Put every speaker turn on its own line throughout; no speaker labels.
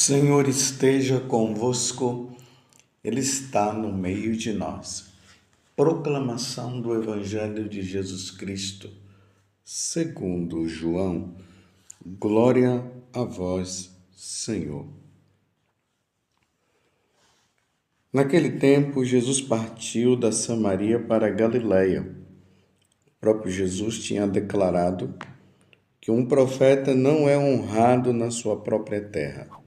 Senhor esteja convosco, Ele está no meio de nós. Proclamação do Evangelho de Jesus Cristo, segundo João. Glória a vós, Senhor. Naquele tempo, Jesus partiu da Samaria para a Galiléia. O próprio Jesus tinha declarado que um profeta não é honrado na sua própria terra.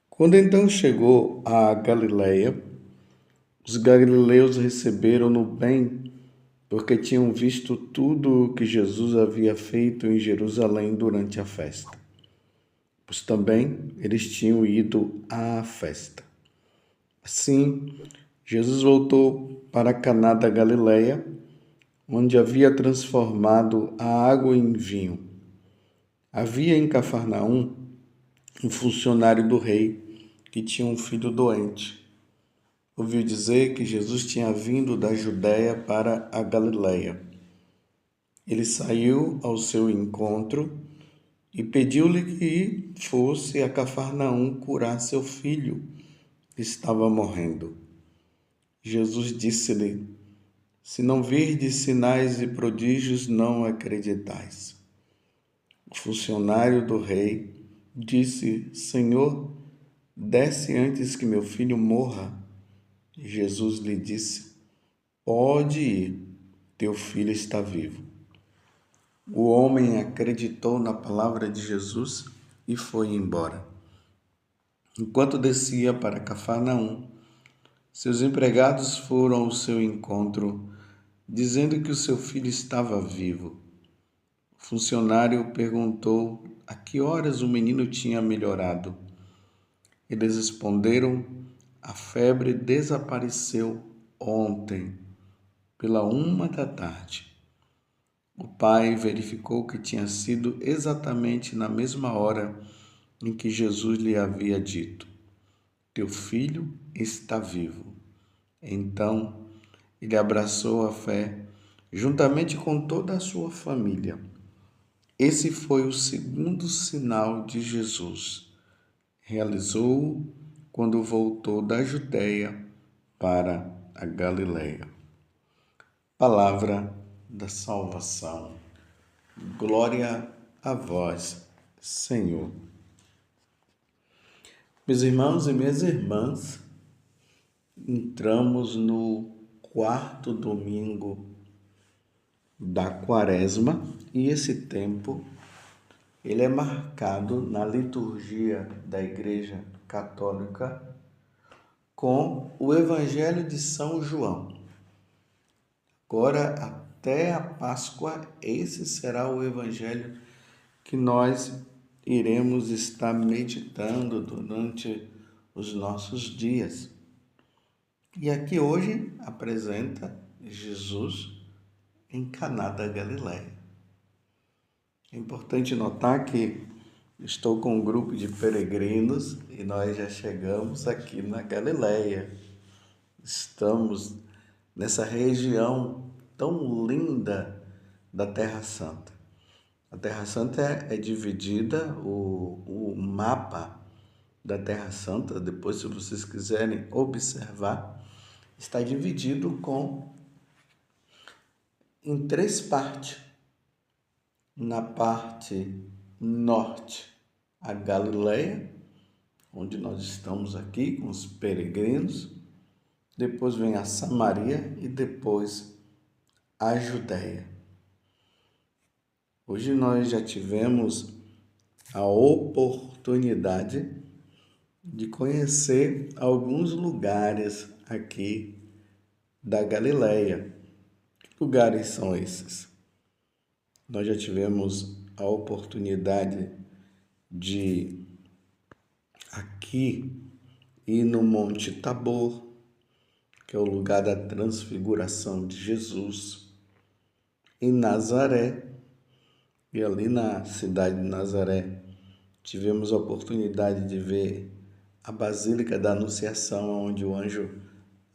Quando então chegou à Galiléia, os galileus receberam-no bem, porque tinham visto tudo o que Jesus havia feito em Jerusalém durante a festa. Pois também eles tinham ido à festa. Assim, Jesus voltou para Caná da Galileia, onde havia transformado a água em vinho. Havia em Cafarnaum um funcionário do rei que tinha um filho doente. Ouviu dizer que Jesus tinha vindo da Judéia para a Galiléia. Ele saiu ao seu encontro e pediu-lhe que fosse a Cafarnaum curar seu filho, que estava morrendo. Jesus disse-lhe: Se não virdes sinais e prodígios, não acreditais. O funcionário do rei disse: Senhor, desce antes que meu filho morra. Jesus lhe disse: Pode ir, teu filho está vivo. O homem acreditou na palavra de Jesus e foi embora. Enquanto descia para Cafarnaum, seus empregados foram ao seu encontro, dizendo que o seu filho estava vivo. O funcionário perguntou a que horas o menino tinha melhorado. Eles responderam: A febre desapareceu ontem, pela 1 da tarde. O pai verificou que tinha sido exatamente na mesma hora em que Jesus lhe havia dito: Teu filho está vivo. Então, ele abraçou a fé, juntamente com toda a sua família. Esse foi o segundo sinal de Jesus. Realizou-o quando voltou da Judéia para a Galiléia. Palavra da salvação. Glória a vós, Senhor. Meus irmãos e minhas irmãs, entramos no 4º domingo da Quaresma e esse tempo ele é marcado na liturgia da Igreja Católica com o Evangelho de São João. Agora, até a Páscoa, esse será o Evangelho que nós iremos estar meditando durante os nossos dias. E aqui hoje apresenta Jesus em Caná da Galiléia. É importante notar que estou com um grupo de peregrinos e nós já chegamos aqui na Galiléia. Estamos nessa região tão linda da Terra Santa. A Terra Santa é dividida, o mapa da Terra Santa, depois se vocês quiserem observar, está dividido em 3 partes. Na parte norte, a Galiléia, onde nós estamos aqui com os peregrinos. Depois vem a Samaria e depois a Judéia. Hoje nós já tivemos a oportunidade de conhecer alguns lugares aqui da Galiléia. Que lugares são esses? Nós já tivemos a oportunidade de aqui ir no Monte Tabor, que é o lugar da transfiguração de Jesus, em Nazaré. E ali na cidade de Nazaré, tivemos a oportunidade de ver a Basílica da Anunciação, onde o anjo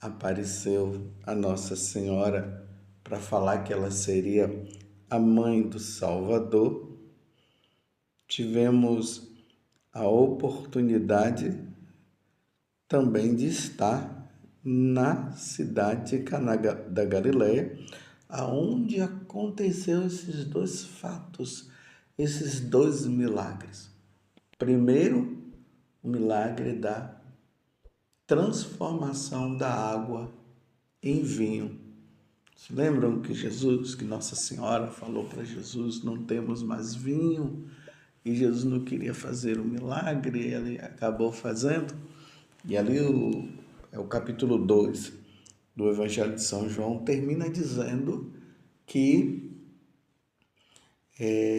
apareceu a Nossa Senhora para falar que ela seria a mãe do Salvador. Tivemos a oportunidade também de estar na cidade de Caná da Galileia, aonde aconteceu esses dois fatos, esses dois milagres. Primeiro, o milagre da transformação da água em vinho. Se lembram que Nossa Senhora falou para Jesus, não temos mais vinho, e Jesus não queria fazer o milagre, ele acabou fazendo. E ali é o capítulo 2 do Evangelho de São João, termina dizendo que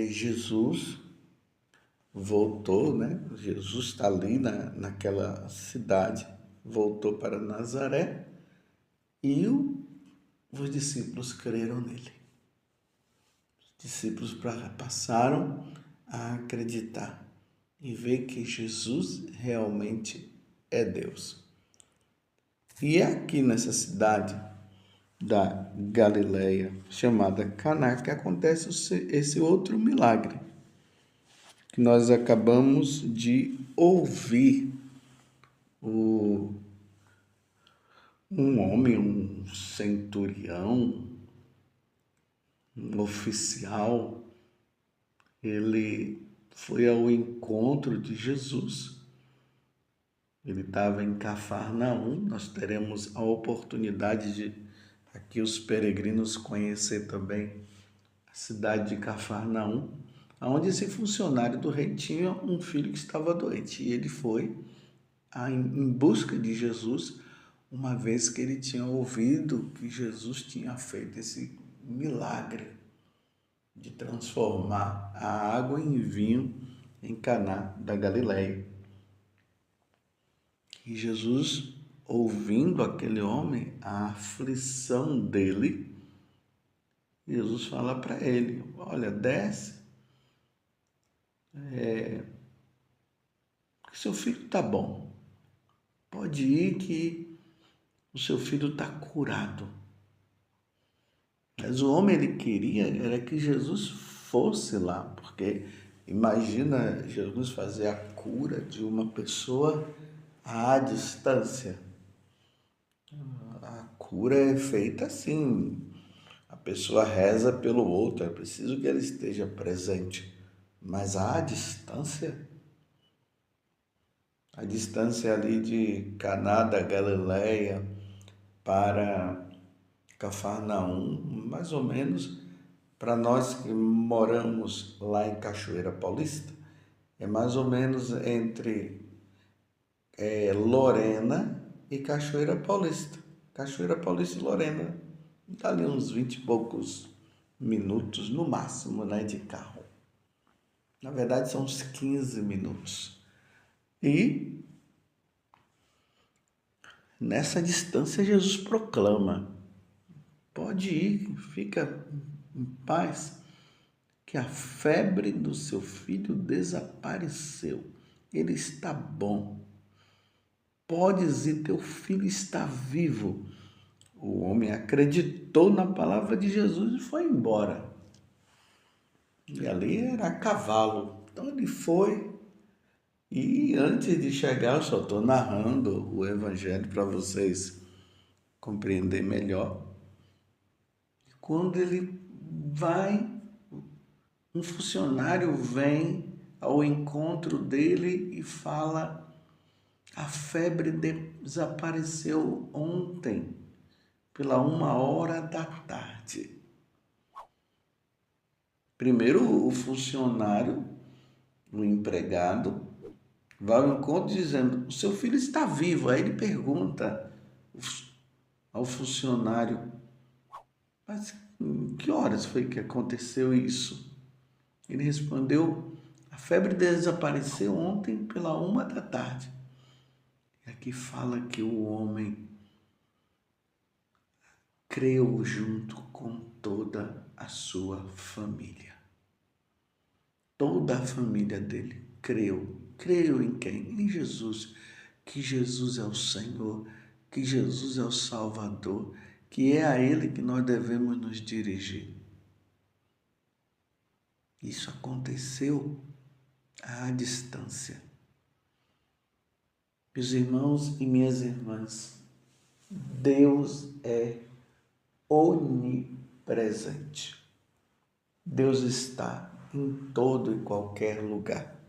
Jesus voltou, né? Jesus está ali naquela cidade, voltou para Nazaré e os discípulos creram nele. Os discípulos passaram a acreditar e ver que Jesus realmente é Deus. E é aqui nessa cidade da Galileia, chamada Caná, que acontece esse outro milagre que nós acabamos de ouvir. Um homem, um centurião, um oficial, ele foi ao encontro de Jesus. Ele estava em Cafarnaum. Nós teremos a oportunidade de aqui os peregrinos conhecer também a cidade de Cafarnaum, onde esse funcionário do rei tinha um filho que estava doente. E ele foi em busca de Jesus, uma vez que ele tinha ouvido que Jesus tinha feito esse milagre de transformar a água em vinho em Caná da Galileia. E Jesus, ouvindo aquele homem, a aflição dele, Jesus fala para ele, olha, desce, que seu filho está bom, pode ir que o seu filho está curado. Mas o homem, ele queria era que Jesus fosse lá, porque imagina Jesus fazer a cura de uma pessoa à distância. A cura é feita assim, a pessoa reza pelo outro, é preciso que ele esteja presente. Mas à distância, a distância ali de Caná da Galileia para Cafarnaum, mais ou menos, para nós que moramos lá em Cachoeira Paulista, é mais ou menos entre Lorena e Cachoeira Paulista. Cachoeira Paulista e Lorena, dá ali uns 20 e poucos minutos no máximo, né, de carro. Na verdade, são uns 15 minutos. E nessa distância, Jesus proclama, pode ir, fica em paz, que a febre do seu filho desapareceu. Ele está bom. Podes ir, teu filho está vivo. O homem acreditou na palavra de Jesus e foi embora. E ali era a cavalo. Então ele foi. E antes de chegar, eu só estou narrando o evangelho para vocês compreenderem melhor. Quando ele vai, um funcionário vem ao encontro dele e fala, a febre desapareceu ontem, pela 1h da tarde. Primeiro o funcionário, o empregado, vai ao encontro dizendo, o seu filho está vivo. Aí ele pergunta ao funcionário, mas que horas foi que aconteceu isso? Ele respondeu, a febre desapareceu ontem pela 1h da tarde. E aqui fala que o homem creu junto com toda a sua família. Toda a família dele creu. Creu em quem? Em Jesus. Que Jesus é o Senhor, que Jesus é o Salvador, que é a Ele que nós devemos nos dirigir. Isso aconteceu à distância. Meus irmãos e minhas irmãs, Deus é onipresente. Deus está em todo e qualquer lugar.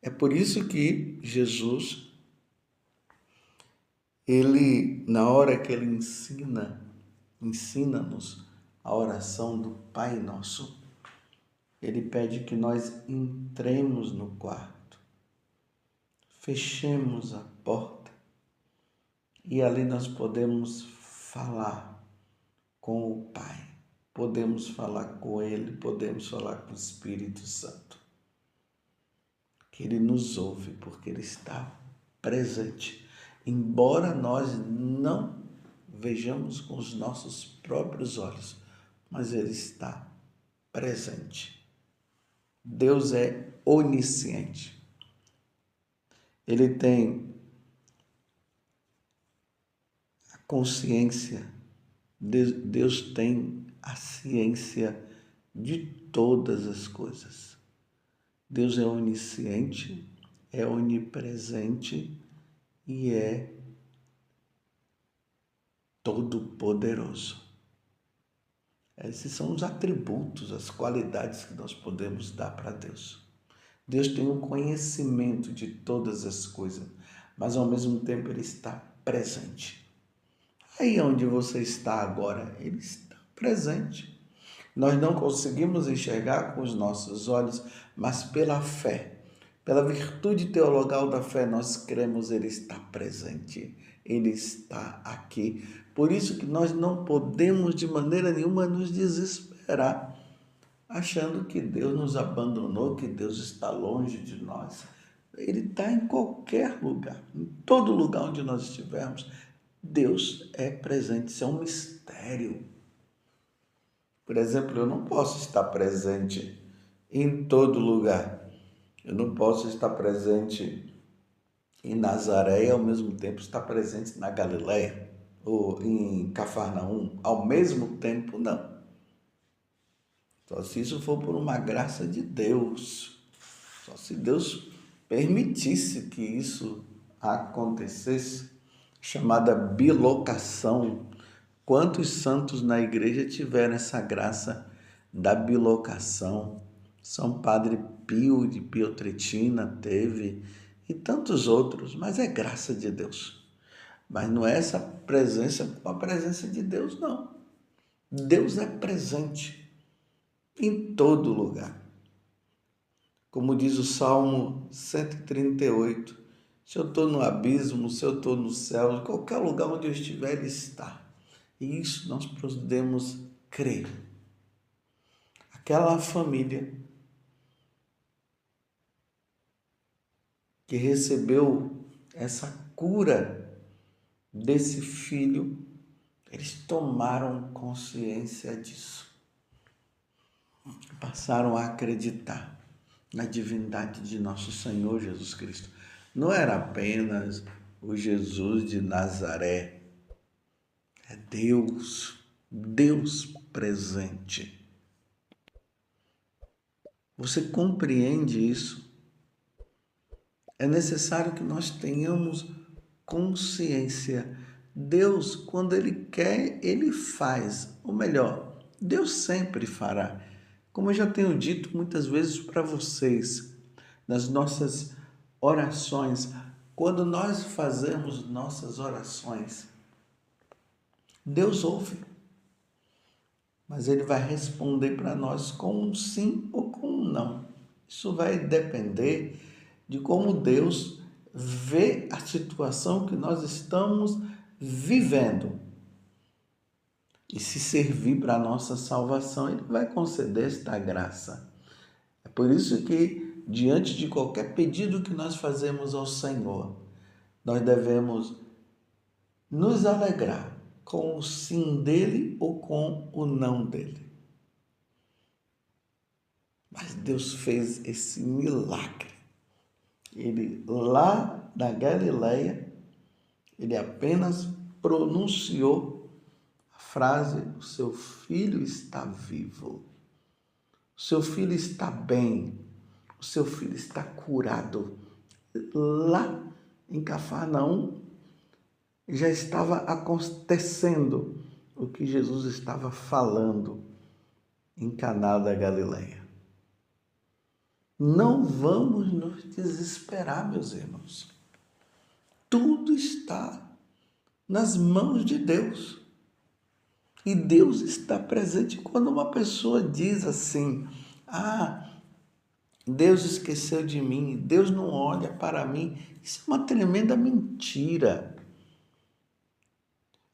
É por isso que Jesus, na hora que ele ensina-nos a oração do Pai Nosso, ele pede que nós entremos no quarto, fechemos a porta e ali nós podemos falar com o Pai, podemos falar com Ele, podemos falar com o Espírito Santo. Que Ele nos ouve porque Ele está presente. Embora nós não vejamos com os nossos próprios olhos, mas Ele está presente. Deus é onisciente. Ele tem a consciência, Deus tem a ciência de todas as coisas. Deus é onisciente, é onipresente e é todo-poderoso. Esses são os atributos, as qualidades que nós podemos dar para Deus. Deus tem o conhecimento de todas as coisas, mas ao mesmo tempo Ele está presente. Aí onde você está agora, Ele está presente. Nós não conseguimos enxergar com os nossos olhos, mas pela fé, pela virtude teologal da fé, nós cremos Ele está presente, Ele está aqui. Por isso que nós não podemos de maneira nenhuma nos desesperar, achando que Deus nos abandonou, que Deus está longe de nós. Ele está em qualquer lugar, em todo lugar onde nós estivermos, Deus é presente. Isso é um mistério. Por exemplo, eu não posso estar presente em todo lugar. Eu não posso estar presente em Nazaré e ao mesmo tempo estar presente na Galileia ou em Cafarnaum. Ao mesmo tempo, não. Só se isso for por uma graça de Deus. Só se Deus permitisse que isso acontecesse, chamada bilocação. Quantos santos na igreja tiveram essa graça da bilocação? São Padre Pio de Pietrelcina teve e tantos outros, mas é graça de Deus. Mas não é essa presença com a presença de Deus, não. Deus é presente em todo lugar. Como diz o Salmo 138, se eu estou no abismo, se eu estou no céu, em qualquer lugar onde eu estiver, Ele está. E isso nós podemos crer. Aquela família que recebeu essa cura desse filho, eles tomaram consciência disso. Passaram a acreditar na divindade de nosso Senhor Jesus Cristo. Não era apenas o Jesus de Nazaré, é Deus, Deus presente. Você compreende isso? É necessário que nós tenhamos consciência. Deus, quando Ele quer, Ele faz. Ou melhor, Deus sempre fará. Como eu já tenho dito muitas vezes para vocês, nas nossas orações, quando nós fazemos nossas orações, Deus ouve, mas Ele vai responder para nós com um sim ou com um não. Isso vai depender de como Deus vê a situação que nós estamos vivendo. E se servir para a nossa salvação, Ele vai conceder esta graça. É por isso que, diante de qualquer pedido que nós fazemos ao Senhor, nós devemos nos alegrar com o sim dele ou com o não dele. Mas Deus fez esse milagre. Ele, lá na Galileia, ele apenas pronunciou a frase: o seu filho está vivo, o seu filho está bem, o seu filho está curado. Lá em Cafarnaum, já estava acontecendo o que Jesus estava falando em Caná da Galileia. Não vamos nos desesperar, meus irmãos. Tudo está nas mãos de Deus. E Deus está presente quando uma pessoa diz assim: Deus esqueceu de mim, Deus não olha para mim. Isso é uma tremenda mentira.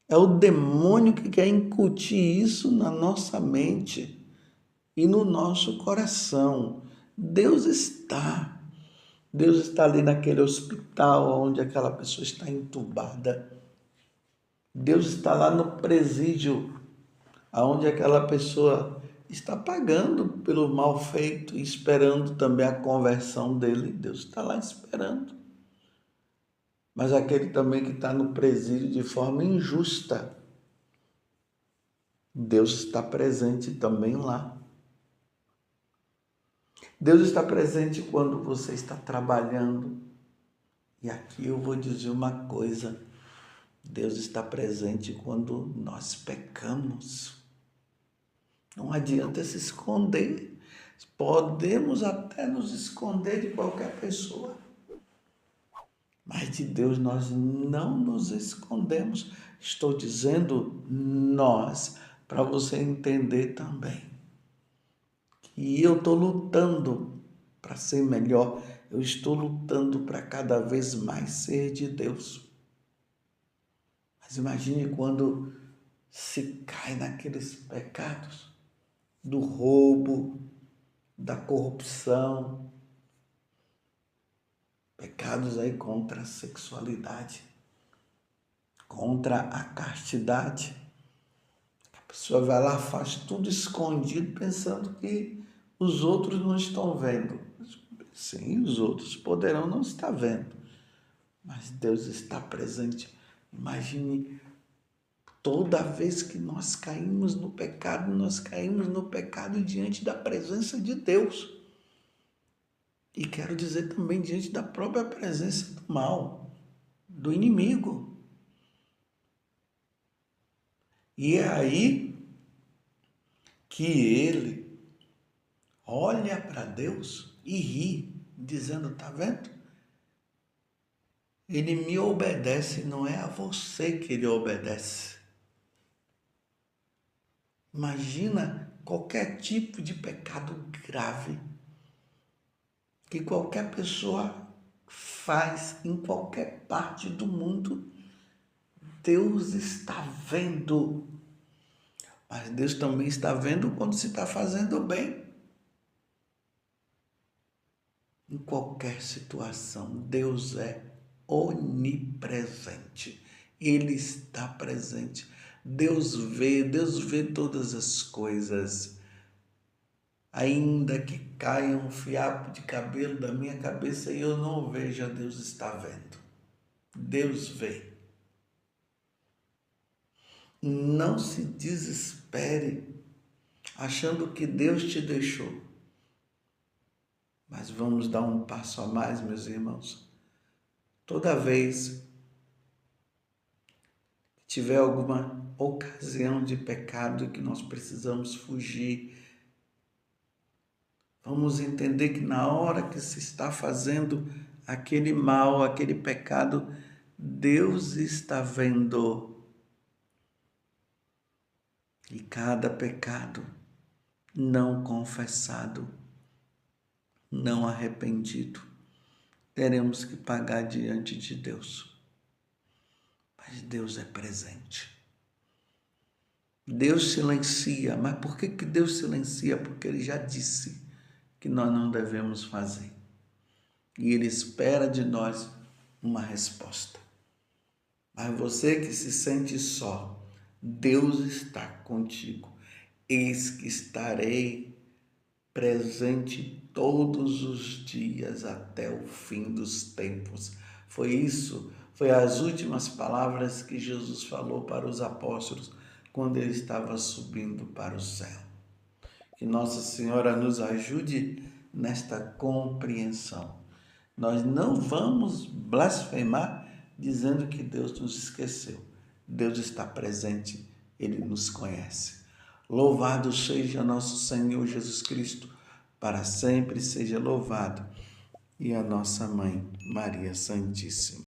É o demônio que quer incutir isso na nossa mente e no nosso coração. Deus está ali naquele hospital onde aquela pessoa está entubada. Deus está lá no presídio onde aquela pessoa está pagando pelo mal feito e esperando também a conversão dele. Deus está lá esperando. Mas aquele também que está no presídio de forma injusta, Deus está presente também lá. Deus está presente quando você está trabalhando. E aqui eu vou dizer uma coisa: Deus está presente quando nós pecamos. Não adianta se esconder. Podemos até nos esconder de qualquer pessoa, mas de Deus nós não nos escondemos. Estou dizendo nós, para você entender também que eu estou lutando para ser melhor. Eu estou lutando para cada vez mais ser de Deus. Mas imagine quando se cai naqueles pecados do roubo, da corrupção, pecados aí contra a sexualidade, contra a castidade. A pessoa vai lá, faz tudo escondido, pensando que os outros não estão vendo. Sim, os outros poderão não estar vendo, mas Deus está presente. Imagine, toda vez que nós caímos no pecado diante da presença de Deus. E quero dizer também diante da própria presença do mal, do inimigo. E é aí que ele olha para Deus e ri, dizendo: tá vendo? Ele me obedece, não é a você que ele obedece. Imagina qualquer tipo de pecado grave que qualquer pessoa faz em qualquer parte do mundo. Deus está vendo. Mas Deus também está vendo quando se está fazendo bem. Em qualquer situação, Deus é onipresente. Ele está presente. Deus vê todas as coisas. Ainda que caia um fiapo de cabelo da minha cabeça e eu não veja, Deus está vendo. Deus vê. Não se desespere achando que Deus te deixou. Mas vamos dar um passo a mais, meus irmãos. Toda vez que tiver alguma ocasião de pecado que nós precisamos fugir, vamos entender que na hora que se está fazendo aquele mal, aquele pecado, Deus está vendo. E cada pecado não confessado, não arrependido, teremos que pagar diante de Deus. Mas Deus é presente. Deus silencia. Mas por que Deus silencia? Porque Ele já disse que nós não devemos fazer. E Ele espera de nós uma resposta. Mas você que se sente só, Deus está contigo. Eis que estarei presente todos os dias até o fim dos tempos. Foi as últimas palavras que Jesus falou para os apóstolos quando ele estava subindo para o céu. Que Nossa Senhora nos ajude nesta compreensão
Nós não vamos blasfemar dizendo que Deus nos esqueceu. Deus está presente, Ele nos conhece. Louvado seja nosso Senhor Jesus Cristo, para sempre seja louvado. E a nossa Mãe, Maria Santíssima.